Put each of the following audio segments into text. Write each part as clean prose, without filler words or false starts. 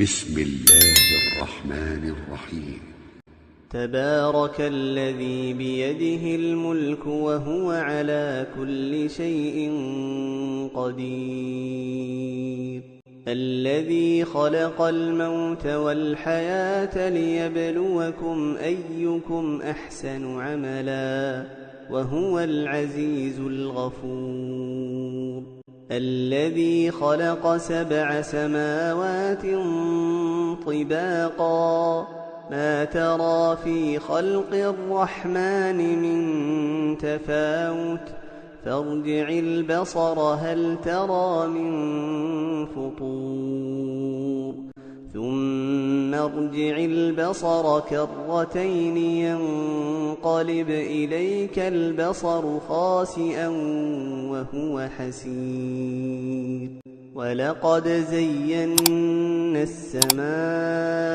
بسم الله الرحمن الرحيم. تبارك الذي بيده الملك وهو على كل شيء قدير، الذي خلق الموت والحياة ليبلوكم أيكم أحسن عملا وهو العزيز الغفور، الذي خلق 7 سماوات طباقا ما ترى في خلق الرحمن من تفاوت فارجع البصر هل ترى من فطور ثم ارجع البصر كرتين ينقلب إليك البصر خاسئا وهو حسير، ولقد زينا السماء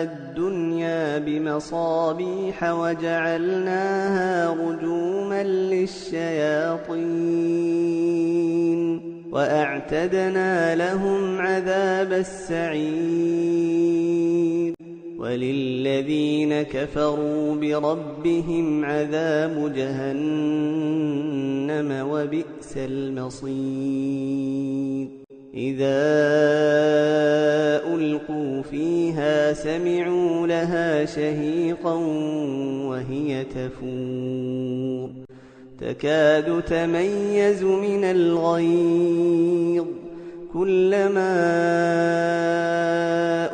الدنيا بمصابيح وجعلناها رجوما للشياطين وأعتدنا لهم عذاب السعير، وللذين كفروا بربهم عذاب جهنم وبئس المصير. إذا ألقوا فيها سمعوا لها شهيقا وهي تفور تكاد تميز من الغيظ، كلما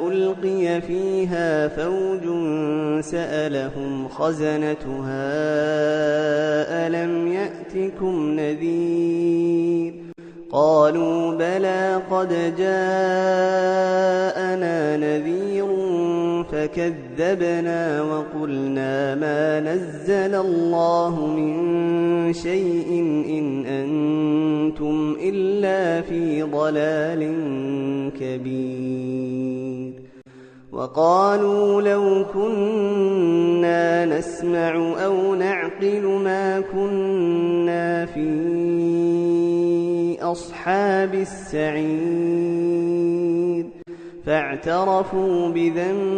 ألقي فيها فوج سألهم خزنتها ألم يأتكم نذير، قالوا بلى قد جاءنا نذير فكذبنا وقلنا ما نزل الله من شيء إن أنتم إلا في ضلال كبير، وقالوا لو كنا نسمع أو نعقل ما كنا في أصحاب السعير، فاعترفوا بذنبهم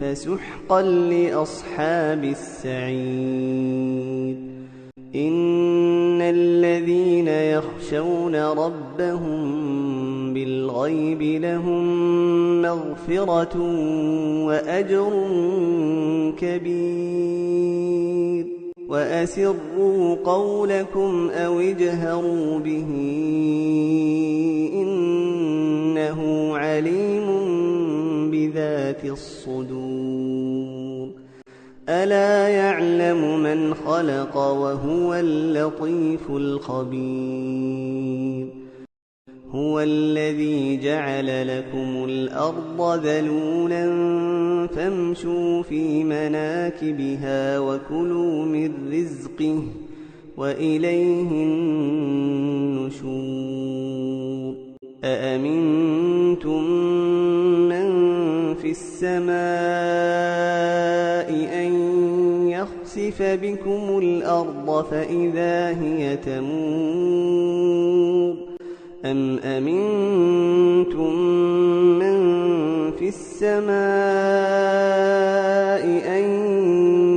فسحقا لأصحاب السعير. إن الذين يخشون ربهم بالغيب لهم مغفرة وأجر كبير، وأسروا قولكم أو اجهروا به إنه عليم بذات الصدور، ألا يعلم من خلق وهو اللطيف الخبير. هو الذي جعل لكم الأرض ذلولا فامشوا في مناكبها وكلوا من رزقه وإليه النشور. أأمنتم من في السماء أن يخسف بكم الأرض فإذا هي تمور، أم أمنتم من في السماء أن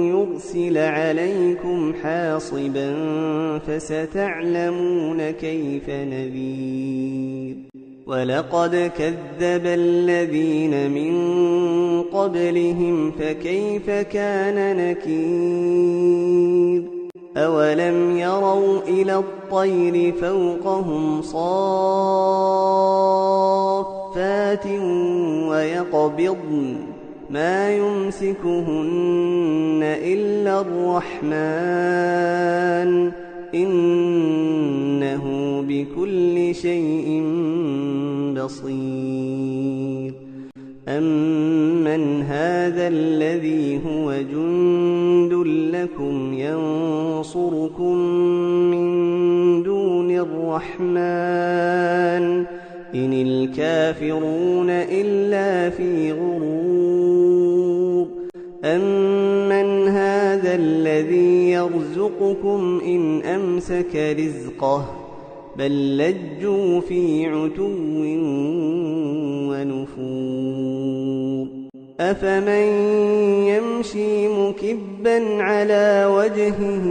يرسل عليكم حاصبا فستعلمون كيف نذير. ولقد كذب الذين من قبلهم فكيف كان نكير. أولم يروا إلى الطير فوقهم صافات ويقبضن ما يمسكهن إلا الرحمن إنه بكل شيء بصير. أمن هذا الذي هو جند لكم ينصركم من دون الرحمن إن الكافرون إلا في غرور. أمن هذا الذي يرزقكم إن أمسك رزقه بل لجوا في عتو ونفور أفمن يمشي مكبا على وجهه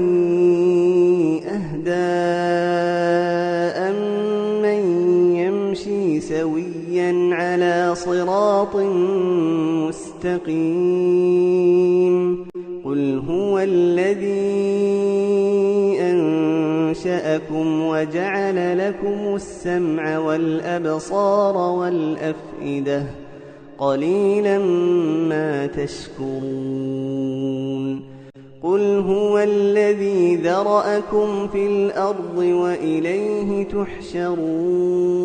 أهدى أمن يمشي سويا على صراط مستقيم قل هو الذي أنشأكم وجعل لكم السمع والأبصار والأفئدة قليلا ما تشكرون قل هو الذي ذرأكم في الأرض وإليه تحشرون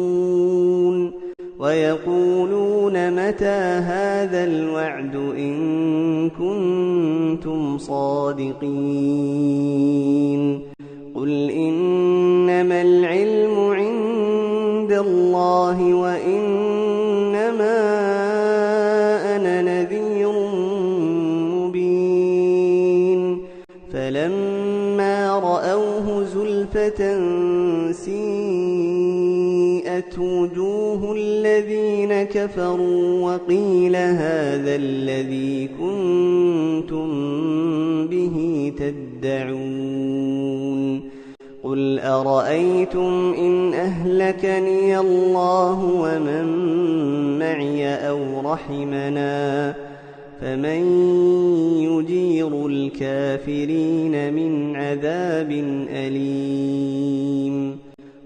ويقولون متى هذا الوعد إن كنتم صادقين قل إنما العلم عند الله وإنما أنا نذير مبين فلما رأوه زلفة سيئت وجوه الذين كفروا وقيل هذا الذي كنتم به تدعون قل أرأيتم إن أهلكني الله ومن معي أو رحمنا فمن يجير الكافرين من عذاب أليم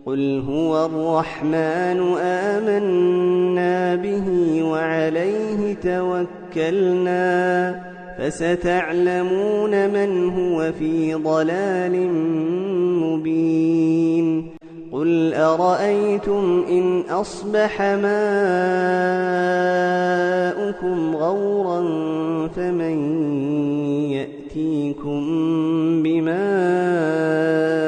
قل هو الرحمن آمنا به وعليه توكلنا فستعلمون من هو في ضلال مبين قل أرأيتم إن أصبح ماؤكم غورا فمن يأتيكم بماء